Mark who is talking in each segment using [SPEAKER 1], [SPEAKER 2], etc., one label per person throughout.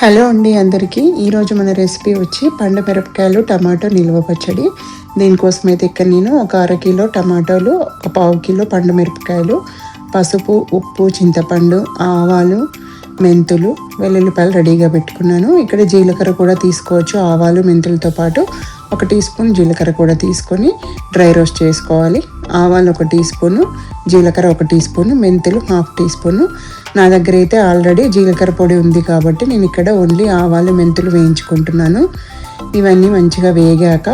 [SPEAKER 1] Hello అండి అందరికీ. ఈరోజు మన రెసిపీ వచ్చి పండు మిరపకాయలు టమాటో నిల్వ పచ్చడి. దీనికోసం అయితే ఇక్కడ నేను ఒక 1/2 కిలో టమాటోలు, ఒక 1/2 కిలో పండు మిరపకాయలు, పసుపు, ఉప్పు, చింతపండు, ఆవాలు, మెంతులు, వెల్లుల్లిపాయలు రెడీగా పెట్టుకున్నాను. ఇక్కడ జీలకర్ర కూడా తీసుకోవచ్చు. ఆవాలు మెంతులతో పాటు 1 టీ స్పూన్ జీలకర్ర కూడా తీసుకొని డ్రై రోస్ట్ చేసుకోవాలి. ఆవాలు 1 టీ స్పూను, జీలకర్ర 1 టీ స్పూను, మెంతులు 1/2 టీ స్పూను. నా దగ్గర అయితే ఆల్రెడీ జీలకర్ర పొడి ఉంది కాబట్టి నేను ఇక్కడ ఓన్లీ ఆవాలు మెంతులు వేయించుకుంటున్నాను. ఇవన్నీ మంచిగా వేగాక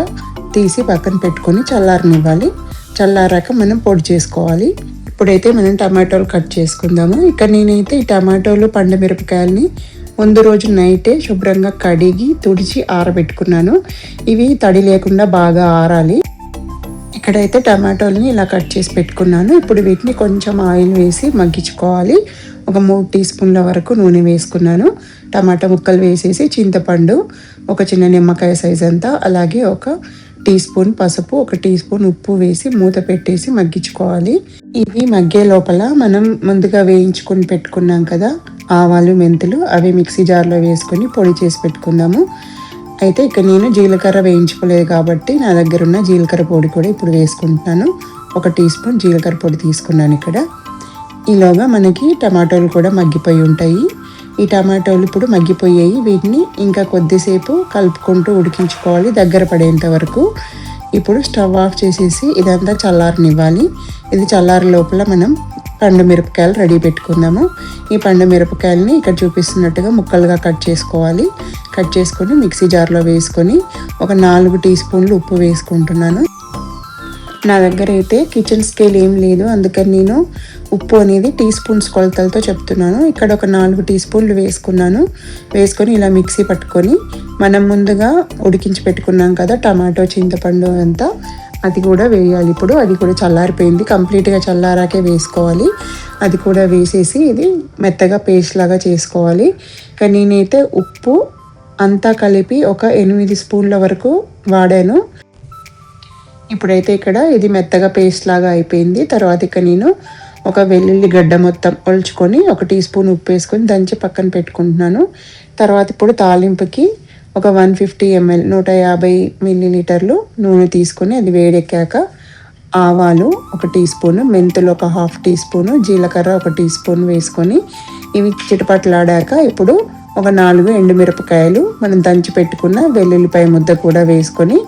[SPEAKER 1] తీసి పక్కన పెట్టుకొని చల్లారనివ్వాలి. చల్లారాక మనం పొడి చేసుకోవాలి. ఇప్పుడైతే మనం టమాటోలు కట్ చేసుకుందాము. ఇక్కడ నేనైతే ఈ టమాటోలు పండు మిరపకాయలని ముందు రోజు నైటే శుభ్రంగా కడిగి తుడిచి ఆరబెట్టుకున్నాను. ఇవి తడి లేకుండా బాగా ఆరాలి. ఇక్కడైతే టమాటోలని ఇలా కట్ చేసి పెట్టుకున్నాను. ఇప్పుడు వీటిని కొంచెం ఆయిల్ వేసి మగ్గించుకోవాలి. ఒక 3 టీ స్పూన్ల వరకు నూనె వేసుకున్నాను. టమాటా ముక్కలు వేసేసి చింతపండు, ఒక చిన్న నిమ్మకాయ సైజ్ అంతా, అలాగే 1 టీ స్పూన్ పసుపు, 1 టీ స్పూన్ ఉప్పు వేసి మూత పెట్టేసి మగ్గించుకోవాలి. ఇవి మగ్గే లోపల మనం ముందుగా వేయించుకొని పెట్టుకున్నాం కదా ఆవాలు మెంతులు, అవి మిక్సీ జార్లో వేసుకొని పొడి చేసి పెట్టుకుందాము. అయితే ఇక్కడ నేను జీలకర్ర వేయించుకోలేదు కాబట్టి నా దగ్గర ఉన్న జీలకర్ర పొడి కూడా ఇప్పుడు వేసుకుంటున్నాను. 1 టీ స్పూన్ జీలకర్ర పొడి తీసుకున్నాను ఇక్కడ. ఈలోగా మనకి టమాటోలు కూడా మగ్గిపోయి ఉంటాయి. ఈ టమాటోలు ఇప్పుడు మగ్గిపోయాయి. వీటిని ఇంకా కొద్దిసేపు కలుపుకుంటూ ఉడికించుకోవాలి దగ్గర పడేంత వరకు. ఇప్పుడు స్టవ్ ఆఫ్ చేసేసి ఇదంతా చల్లారనివ్వాలి. ఇది చల్లారి లోపల మనం పండు మిరపకాయలు రెడీ పెట్టుకుందాము. ఈ పండు మిరపకాయలని ఇక్కడ చూపిస్తున్నట్టుగా ముక్కలుగా కట్ చేసుకోవాలి. కట్ చేసుకొని మిక్సీ జార్లో వేసుకొని ఒక 4 టీ స్పూన్లు ఉప్పు వేసుకుంటున్నాను. నా దగ్గర అయితే కిచెన్ స్కేల్ ఏం లేదు, అందుకని నేను ఉప్పు అనేది టీ స్పూన్స్ కొలతలతో చెప్తున్నాను. ఇక్కడ ఒక 4 టీ స్పూన్లు వేసుకున్నాను. వేసుకొని ఇలా మిక్సీ పట్టుకొని మనం ముందుగా ఉడికించి పెట్టుకున్నాం కదా టమాటో చింతపండు అంతా, అది కూడా వేయాలి. ఇప్పుడు అది కూడా చల్లారిపోయింది. కంప్లీట్గా చల్లారాకే వేసుకోవాలి. అది కూడా వేసేసి ఇది మెత్తగా పేస్ట్ లాగా చేసుకోవాలి. కానీ నేనైతే ఉప్పు అంతా కలిపి ఒక 8 స్పూన్ల వరకు వాడాను. ఇప్పుడైతే ఇక్కడ ఇది మెత్తగా పేస్ట్ లాగా అయిపోయింది. తర్వాత ఇక నేను ఒక వెల్లుల్లి గడ్డ మొత్తం ఒలుచుకొని 1 టీ స్పూన్ ఉప్పు వేసుకొని దంచి పక్కన పెట్టుకుంటున్నాను. తర్వాత ఇప్పుడు తాలింపుకి ఒక 150 ml 150 మిల్లీలీటర్లు నూనె తీసుకొని అది వేడెక్కాక ఆవాలు 1 టీ స్పూను, మెంతులు ఒక 1/2 టీ స్పూను, జీలకర్ర 1 టీ స్పూన్ వేసుకొని ఇవి చిటపట్లాడాక ఇప్పుడు ఒక 4 ఎండుమిరపకాయలు, మనం దంచి పెట్టుకున్న వెల్లుల్లిపాయ ముద్ద కూడా వేసుకొని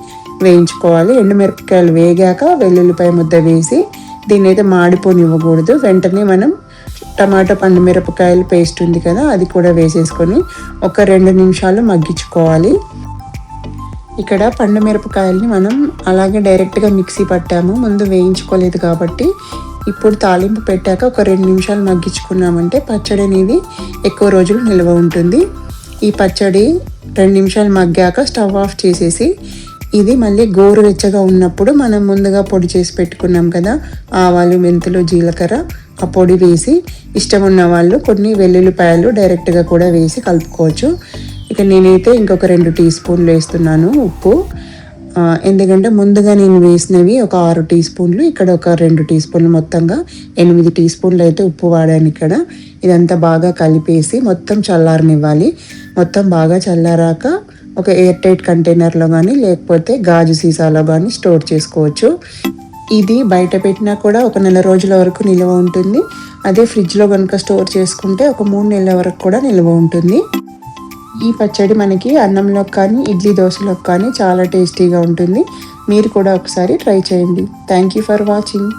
[SPEAKER 1] వేయించుకోవాలి. ఎండుమిరపకాయలు వేగాక వెల్లుల్లిపాయ ముద్ద వేసి దీన్ని అయితే మాడిపోనివ్వకూడదు. వెంటనే మనం టమాటా పండు మిరపకాయలు పేస్ట్ ఉంది కదా అది కూడా వేసేసుకొని ఒక 2 నిమిషాలు మగ్గించుకోవాలి. ఇక్కడ పండు మిరపకాయల్ని మనం అలాగే డైరెక్ట్గా మిక్సీ పట్టాము, ముందు వేయించుకోలేదు కాబట్టి ఇప్పుడు తాలింపు పెట్టాక ఒక 2 నిమిషాలు మగ్గించుకున్నామంటే పచ్చడి అనేది ఎక్కువ రోజులు నిల్వ ఉంటుంది. ఈ పచ్చడి 2 నిమిషాలు మగ్గాక స్టవ్ ఆఫ్ చేసేసి ఇది మళ్ళీ గోరువెచ్చగా ఉన్నప్పుడు మనం ముందుగా పొడి చేసి పెట్టుకున్నాం కదా ఆవాలు మెంతులు జీలకర్ర, ఆ పొడి వేసి ఇష్టం ఉన్న వాళ్ళు కొన్ని వెల్లుల్లిపాయలు డైరెక్ట్గా కూడా వేసి కలుపుకోవచ్చు. ఇక నేనైతే ఇంకొక 2 టీ స్పూన్లు వేస్తున్నాను ఉప్పు. ఎందుకంటే ముందుగా నేను వేసినవి ఒక 6 టీ స్పూన్లు, ఇక్కడ ఒక 2 టీ స్పూన్లు, మొత్తంగా 8 టీ స్పూన్లు అయితే ఉప్పు వాడాను ఇక్కడ. ఇదంతా బాగా కలిపేసి మొత్తం చల్లారనివ్వాలి. మొత్తం బాగా చల్లారాక ఒక ఎయిర్ టైట్ కంటైనర్లో కానీ లేకపోతే గాజు సీసాలో కానీ స్టోర్ చేసుకోవచ్చు. ఇది బయట పెట్టినా కూడా ఒక 1 నెల రోజుల వరకు నిల్వ ఉంటుంది. అదే ఫ్రిడ్జ్లో కనుక స్టోర్ చేసుకుంటే ఒక 3 నెలల వరకు కూడా నిల్వ ఉంటుంది. ఈ పచ్చడి మనకి అన్నంలోకి కానీ ఇడ్లీ దోశలోకి కానీ చాలా టేస్టీగా ఉంటుంది. మీరు కూడా ఒకసారి ట్రై చేయండి. Thank you for watching.